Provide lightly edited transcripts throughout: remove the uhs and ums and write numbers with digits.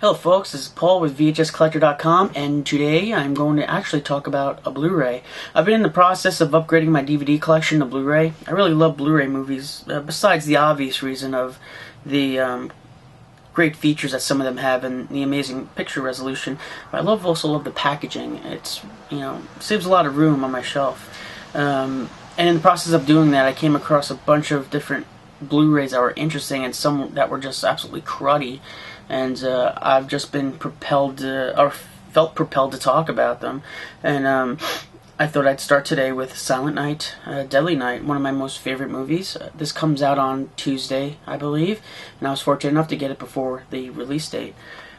Hello folks, this is Paul with VHScollector.com, and today I'm going to actually talk about a Blu-ray. I've been in the process of upgrading my DVD collection to Blu-ray. I really love Blu-ray movies, besides the obvious reason of the great features that some of them have and the amazing picture resolution. But I also love the packaging. It's, saves a lot of room on my shelf. And in the process of doing that, I came across a bunch of different Blu-rays that were interesting and some that were just absolutely cruddy. And I've just been felt propelled to talk about them. And I thought I'd start today with Silent Night, Deadly Night, one of my most favorite movies. This comes out on Tuesday, I believe, and I was fortunate enough to get it before the release date.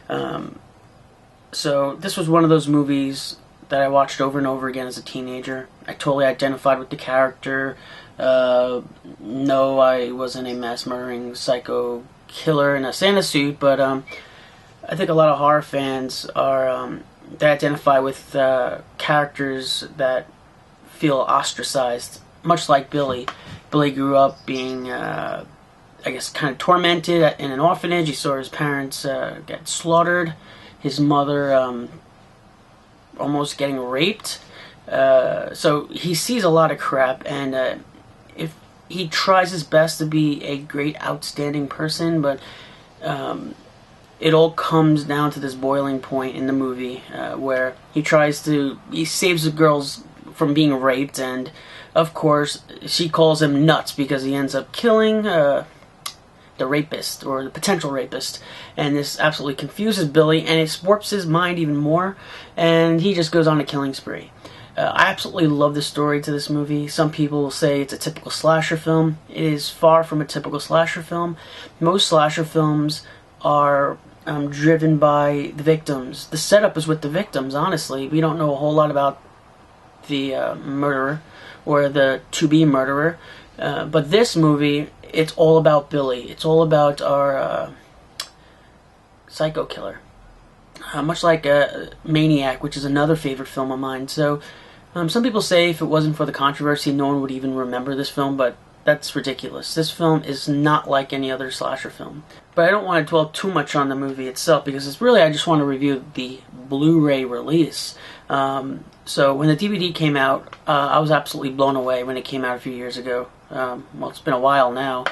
So this was one of those movies that I watched over and over again as a teenager. I totally identified with the character. No, I wasn't a mass-murdering psycho killer in a Santa suit, but I think a lot of horror fans are they identify with characters that feel ostracized, much like Billy. Billy grew up being, I guess, kind of tormented in an orphanage. He saw his parents get slaughtered, his mother almost getting raped. So he sees a lot of crap, and if he tries his best to be a great, outstanding person, but it all comes down to this boiling point in the movie where he saves the girls from being raped, and of course she calls him nuts because he ends up killing the rapist, or the potential rapist, and this absolutely confuses Billy, and it warps his mind even more, and he just goes on a killing spree. I absolutely love the story to this movie. Some people will say it's a typical slasher film. It is far from a typical slasher film. Most slasher films are driven by the victims. The setup is with the victims, honestly. We don't know a whole lot about the murderer or the to-be murderer. But this movie, it's all about Billy. It's all about our psycho killer. Much like Maniac, which is another favorite film of mine. So some people say if it wasn't for the controversy, no one would even remember this film, but that's ridiculous. This film is not like any other slasher film. But I don't want to dwell too much on the movie itself, because it's really, I just want to review the Blu-ray release. So when the DVD came out, I was absolutely blown away when it came out a few years ago. Well, it's been a while now.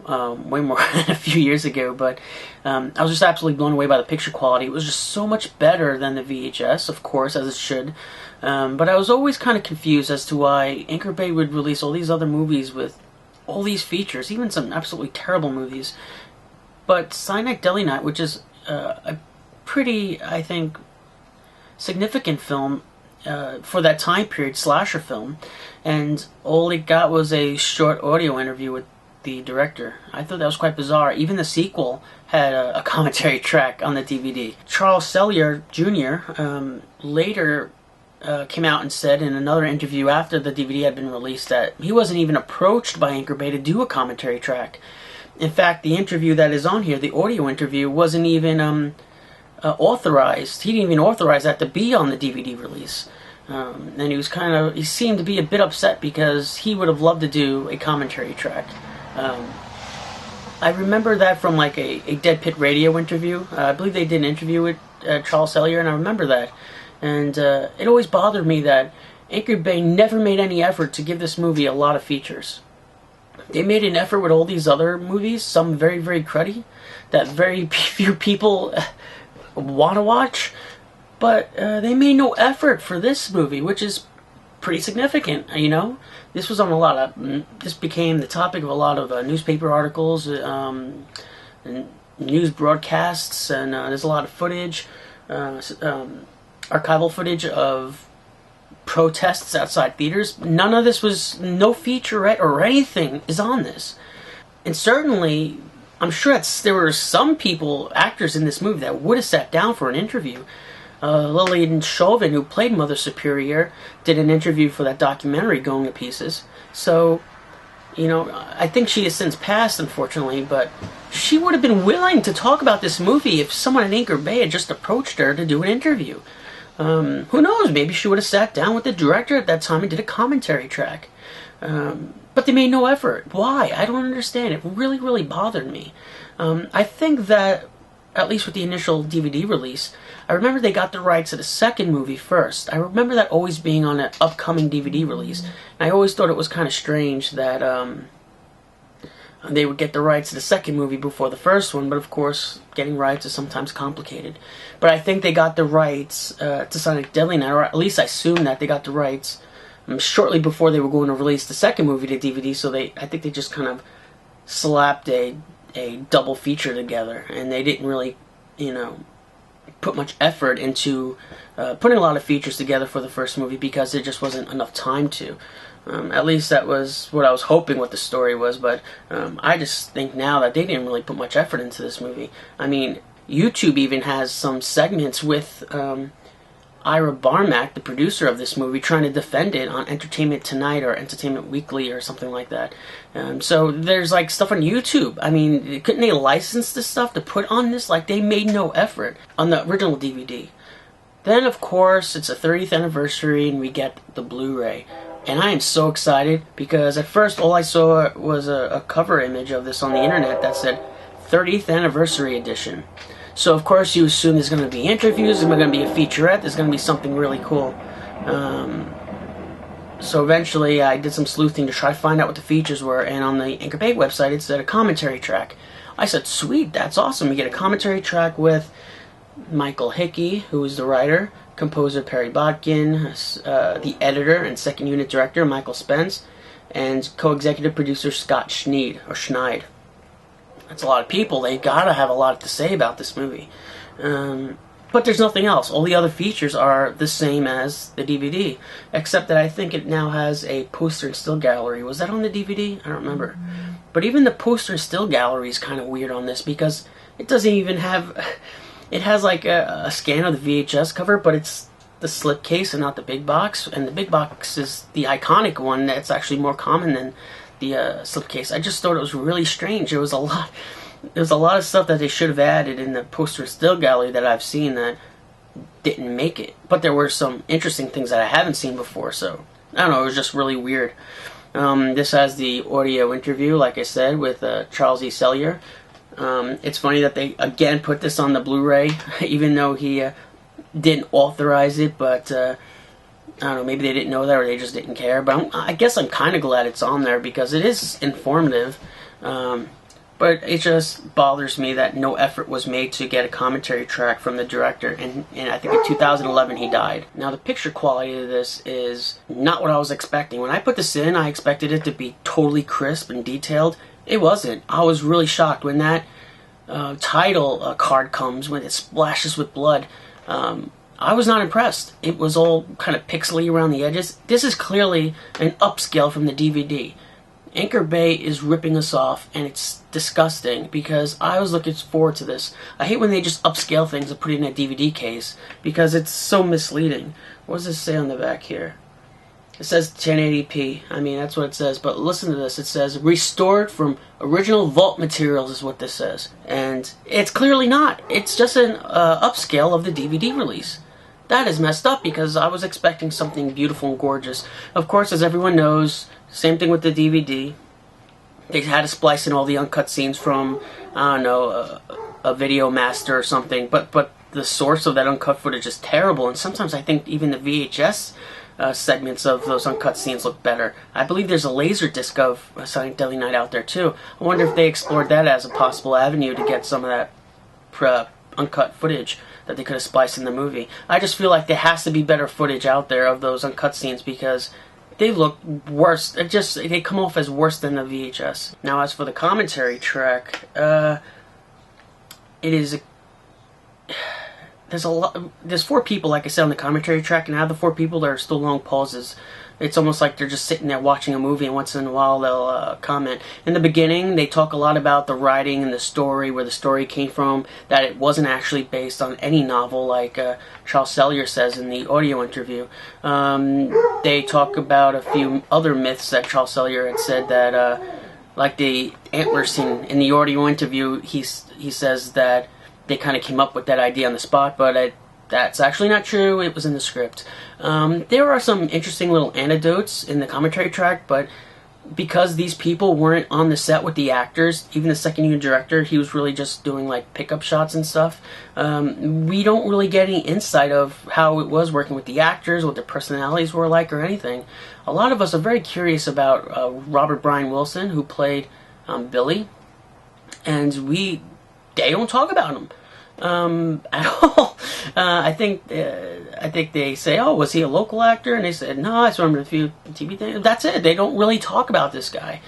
Way more than a few years ago, but I was just absolutely blown away by the picture quality. It was just so much better than the VHS, of course, as it should. But I was always kind of confused as to why Anchor Bay would release all these other movies with all these features, even some absolutely terrible movies. But Silent Night, Deadly Night, which is a pretty, I think, significant film for that time period, slasher film, and all it got was a short audio interview with the director. I thought that was quite bizarre. Even the sequel had a commentary track on the DVD. Charles Sellier Jr. Later came out and said in another interview after the DVD had been released that he wasn't even approached by Anchor Bay to do a commentary track. In fact, the interview that is on here, the audio interview, wasn't even authorized. He didn't even authorize that to be on the DVD release. And he seemed to be a bit upset because he would have loved to do a commentary track. I remember that from like a Dead Pit Radio interview. I believe they did an interview with Charles Sellier, and I remember that. And it always bothered me that Anchor Bay never made any effort to give this movie a lot of features. They made an effort with all these other movies, some very, very cruddy, that very few people want to watch, but they made no effort for this movie, which is pretty significant, This was on a lot of. This became the topic of a lot of newspaper articles, and news broadcasts, and there's a lot of footage, archival footage of protests outside theaters. None of this was, no featurette or anything is on this, and certainly, I'm sure there were some actors in this movie that would have sat down for an interview. Lillian Chauvin, who played Mother Superior, did an interview for that documentary, Going to Pieces. So, I think she has since passed, unfortunately, but she would have been willing to talk about this movie if someone at Anchor Bay had just approached her to do an interview. Who knows, maybe she would have sat down with the director at that time and did a commentary track. But they made no effort. Why? I don't understand. It really, really bothered me. I think that at least with the initial DVD release, I remember they got the rights to the second movie first. I remember that always being on an upcoming DVD release. And I always thought it was kind of strange that they would get the rights to the second movie before the first one, but of course, getting rights is sometimes complicated. But I think they got the rights to Sonic Deadly Night, or at least I assume that they got the rights shortly before they were going to release the second movie to DVD, so I think they just kind of slapped a double feature together, and they didn't really, put much effort into putting a lot of features together for the first movie because there just wasn't enough time to. At least that was what I was hoping what the story was, but I just think now that they didn't really put much effort into this movie. I mean, YouTube even has some segments with Ira Barmack, the producer of this movie, trying to defend it on Entertainment Tonight or Entertainment Weekly or something like that. So there's like stuff on YouTube. I mean, couldn't they license this stuff to put on this? Like, they made no effort on the original DVD. Then, of course, it's a 30th anniversary and we get the Blu-ray. And I am so excited because at first all I saw was a cover image of this on the internet that said 30th Anniversary Edition. So of course you assume there's going to be interviews, there's going to be a featurette, there's going to be something really cool. So eventually I did some sleuthing to try to find out what the features were, and on the Anchor Bay website it said a commentary track. I said, sweet, that's awesome. We get a commentary track with Michael Hickey, who is the writer, composer Perry Botkin, the editor and second unit director Michael Spence, and co-executive producer Scott Schneid. That's a lot of people. They gotta have a lot to say about this movie. But there's nothing else. All the other features are the same as the DVD, except that I think it now has a poster and still gallery. Was that on the DVD? I don't remember. But even the poster and still gallery is kind of weird on this because it doesn't even have... It has like a scan of the VHS cover, but it's the slipcase and not the big box. And the big box is the iconic one that's actually more common than the slipcase. I just thought it was really strange. There was a lot of stuff that they should have added in the poster and still gallery that I've seen that didn't make it. But there were some interesting things that I haven't seen before, so I don't know, it was just really weird. This has the audio interview, like I said, with Charles E. Sellier. It's funny that they again put this on the Blu-ray, even though he didn't authorize it, but I don't know, maybe they didn't know that or they just didn't care. But I guess I'm kind of glad it's on there because it is informative. But it just bothers me that no effort was made to get a commentary track from the director, and I think in 2011 he died. Now the picture quality of this is not what I was expecting. When I put this in, I expected it to be totally crisp and detailed. It wasn't. I was really shocked when that title card comes, when it splashes with blood. I was not impressed. It was all kind of pixely around the edges. This is clearly an upscale from the DVD. Anchor Bay is ripping us off, and it's disgusting because I was looking forward to this. I hate when they just upscale things and put it in a DVD case because it's so misleading. What does this say on the back here? It says 1080p. I mean, that's what it says. But listen to this. It says, restored from original vault materials is what this says. And it's clearly not. It's just an upscale of the DVD release. That is messed up because I was expecting something beautiful and gorgeous. Of course, as everyone knows, same thing with the DVD. They had to splice in all the uncut scenes from, I don't know, a Video Master or something. But the source of that uncut footage is terrible. And sometimes I think even the VHS segments of those uncut scenes look better. I believe there's a laser disc of Sonic Deadly Night out there too. I wonder if they explored that as a possible avenue to get some of that uncut footage that they could have spliced in the movie. I just feel like there has to be better footage out there of those uncut scenes because they look worse. They come off as worse than the VHS. Now, as for the commentary track, it is there's four people, like I said, on the commentary track, and out of the four people, there are still long pauses. It's almost like they're just sitting there watching a movie, and once in a while they'll comment. In the beginning, they talk a lot about the writing and the story, where the story came from, that it wasn't actually based on any novel, like Charles Sellier says in the audio interview. They talk about a few other myths that Charles Sellier had said that, like the antler scene. In the audio interview, he says that they kind of came up with that idea on the spot, but that's actually not true. It was in the script. There are some interesting little anecdotes in the commentary track, but because these people weren't on the set with the actors, even the second unit director, he was really just doing like pickup shots and stuff. We don't really get any insight of how it was working with the actors, what their personalities were like, or anything. A lot of us are very curious about Robert Brian Wilson, who played Billy, and they don't talk about him at all. I think they say, "Oh, was he a local actor?" And they said, "No, I saw him in a few TV things." That's it. They don't really talk about this guy.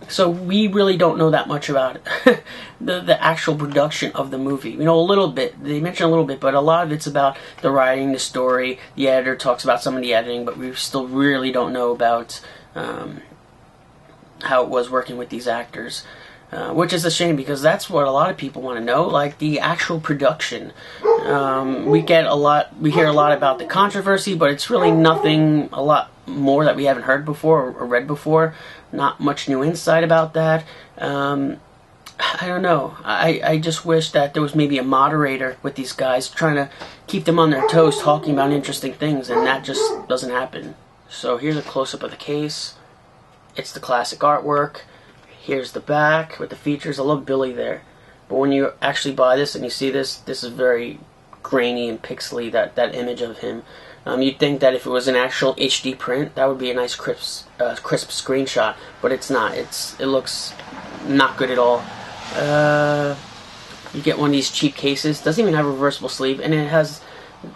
So we really don't know that much about the actual production of the movie. We know a little bit. They mention a little bit, but a lot of it's about the writing, the story. The editor talks about some of the editing, but we still really don't know about how it was working with these actors. Which is a shame, because that's what a lot of people want to know, like the actual production. We hear a lot about the controversy, but it's really nothing, a lot more that we haven't heard before or read before. Not much new insight about that. I don't know. I just wish that there was maybe a moderator with these guys trying to keep them on their toes, talking about interesting things, and that just doesn't happen. So here's a close-up of the case. It's the classic artwork. Here's the back with the features. I love Billy there. But when you actually buy this and you see this is very grainy and pixely, that image of him. You'd think that if it was an actual HD print, that would be a nice crisp screenshot, but it's not. It looks not good at all. You get one of these cheap cases. Doesn't even have a reversible sleeve, and it has.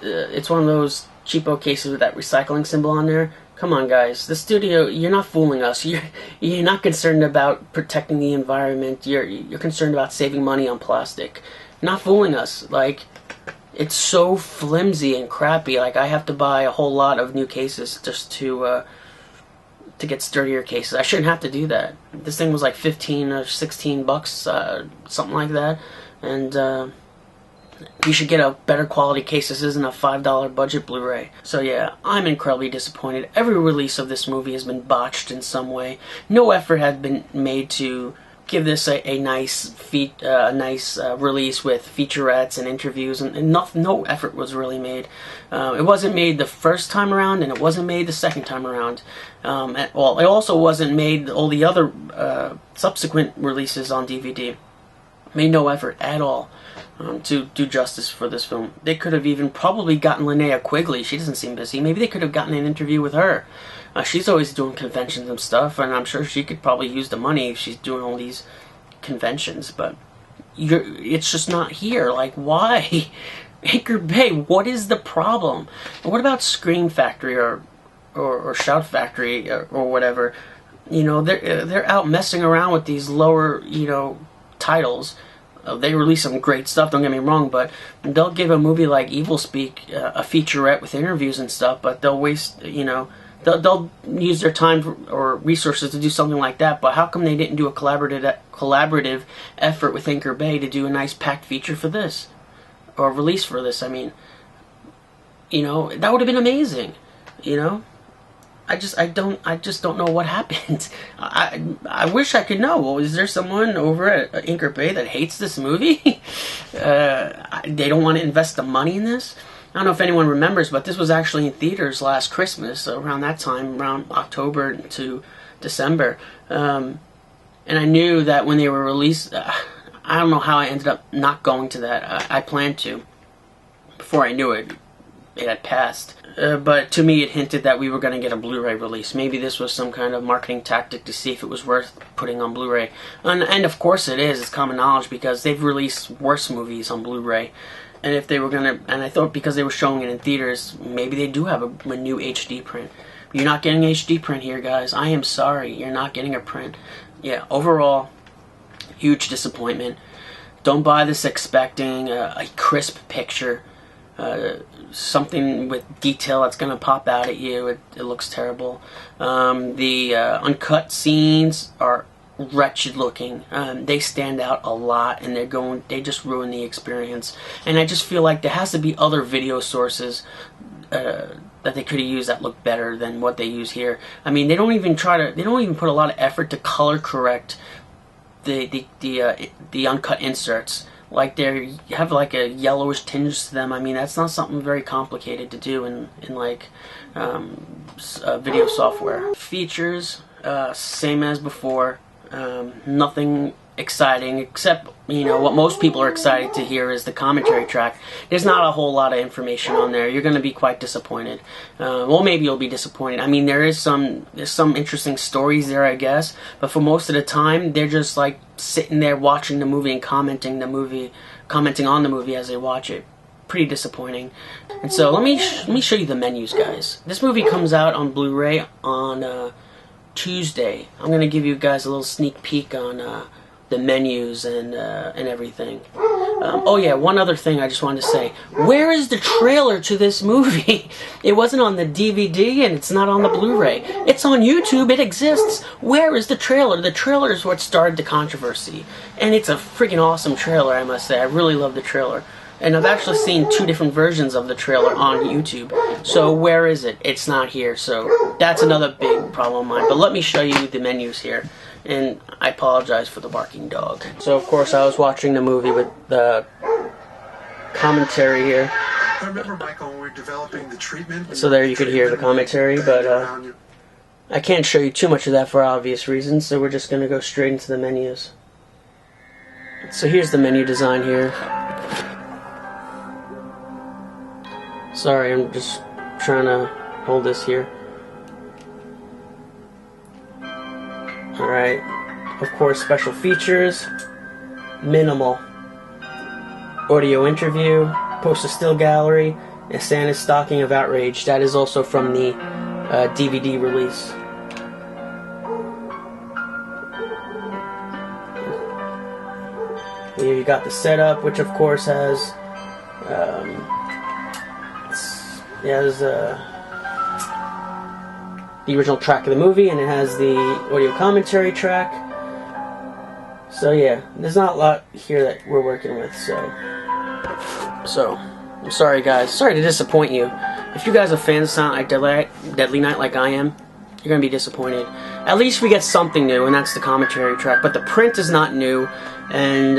It's one of those cheapo cases with that recycling symbol on there. Come on, guys. The studio, you're not fooling us. You're not concerned about protecting the environment. You're concerned about saving money on plastic. You're not fooling us. Like, it's so flimsy and crappy. Like, I have to buy a whole lot of new cases just to get sturdier cases. I shouldn't have to do that. This thing was like 15 or 16 bucks, something like that. And you should get a better quality case. This isn't a $5 budget Blu-ray. So yeah, I'm incredibly disappointed. Every release of this movie has been botched in some way. No effort had been made to give this a nice release with featurettes and interviews, and no effort was really made. It wasn't made the first time around, and it wasn't made the second time around. It also wasn't made all the other subsequent releases on DVD. Made no effort at all to do justice for this film. They could have even probably gotten Linnea Quigley. She doesn't seem busy. Maybe they could have gotten an interview with her. She's always doing conventions and stuff, and I'm sure she could probably use the money if she's doing all these conventions, but it's just not here. Like, why? Anchor Bay, what is the problem? And what about Scream Factory or Shout Factory or whatever? You know, they're out messing around with these lower, titles. They release some great stuff, don't get me wrong, but they'll give a movie like Evil Speak a featurette with interviews and stuff, but they'll waste, they'll use their time or resources to do something like that. But how come they didn't do a collaborative effort with Anchor Bay to do a nice packed feature for this, or release for this? I mean, that would have been amazing. I just don't know what happened. I wish I could know. Well, is there someone over at Anchor Bay that hates this movie? They don't want to invest the money in this? I don't know if anyone remembers, but this was actually in theaters last Christmas, around that time, around October to December. And I knew that when they were released, I don't know how I ended up not going to that. I planned to. Before I knew it, it had passed. But to me, it hinted that we were going to get a Blu-ray release. Maybe this was some kind of marketing tactic to see if it was worth putting on Blu-ray. And of course it is. It's common knowledge, because they've released worse movies on Blu-ray. And if they were going to... And I thought because they were showing it in theaters, maybe they do have a new HD print. You're not getting HD print here, guys. I am sorry. You're not getting a print. Yeah, overall, huge disappointment. Don't buy this expecting a crisp picture. Something with detail that's going to pop out at you. It looks terrible. The uncut scenes are wretched looking. They stand out a lot, and they just ruin the experience. And I just feel like there has to be other video sources that they could have used that look better than what they use here. I mean, they don't even put a lot of effort to color correct the uncut inserts. like they have like a yellowish tinge to them. I mean, that's not something very complicated to do in like video software. Features, same as before. Nothing exciting, except, you know, what most people are excited to hear is the commentary track. There's not a whole lot of information on there. You're going to be quite disappointed. Well, maybe you'll be disappointed. I mean, there's some interesting stories there, I guess, but for most of the time, they're just like sitting there watching the movie and commenting on the movie as they watch it. Pretty disappointing. And so let me show you the menus, guys. This movie comes out on Blu-ray on Tuesday. I'm going to give you guys a little sneak peek on the menus and everything. Oh yeah, one other thing I just wanted to say. Where is the trailer to this movie? It wasn't on the DVD and it's not on the Blu-ray. It's on YouTube, it exists. Where is the trailer? The trailer is what started the controversy. And it's a freaking awesome trailer, I must say. I really love the trailer. And I've actually seen 2 different versions of the trailer on YouTube. So where is it? It's not here. So that's another big problem of mine. But let me show you the menus here. And I apologize for the barking dog. So of course I was watching the movie with the commentary here. I remember, Michael, when we were developing the treatment. So there you could hear the commentary, but I can't show you too much of that for obvious reasons. So we're just going to go straight into the menus. So here's the menu design here. Sorry, I'm just trying to hold this here. Alright, of course, special features, minimal. Audio interview, poster still gallery, and Santa's Stocking of Outrage. That is also from the DVD release. Here you got the setup, which of course has the original track of the movie, and it has the audio commentary track. So yeah, there's not a lot here that we're working with, so I'm sorry guys, sorry to disappoint you. If you guys are fans of Silent Night, Deadly Night like I am, you're going to be disappointed. At least we get something new, and that's the commentary track, but the print is not new, and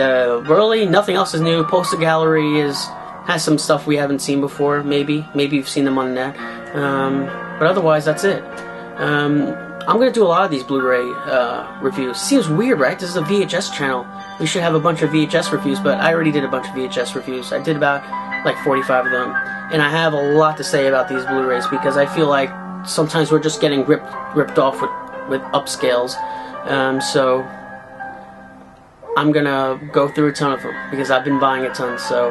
really nothing else is new. Poster gallery has some stuff we haven't seen before, maybe you've seen them on the net, but otherwise that's it. I'm going to do a lot of these Blu-ray reviews. Seems weird, right? This is a VHS channel. We should have a bunch of VHS reviews, but I already did a bunch of VHS reviews. I did about like 45 of them, and I have a lot to say about these Blu-rays because I feel like sometimes we're just getting ripped off with upscales. So I'm going to go through a ton of them because I've been buying a ton. So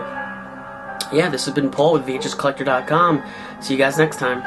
yeah, this has been Paul with VHScollector.com. See you guys next time.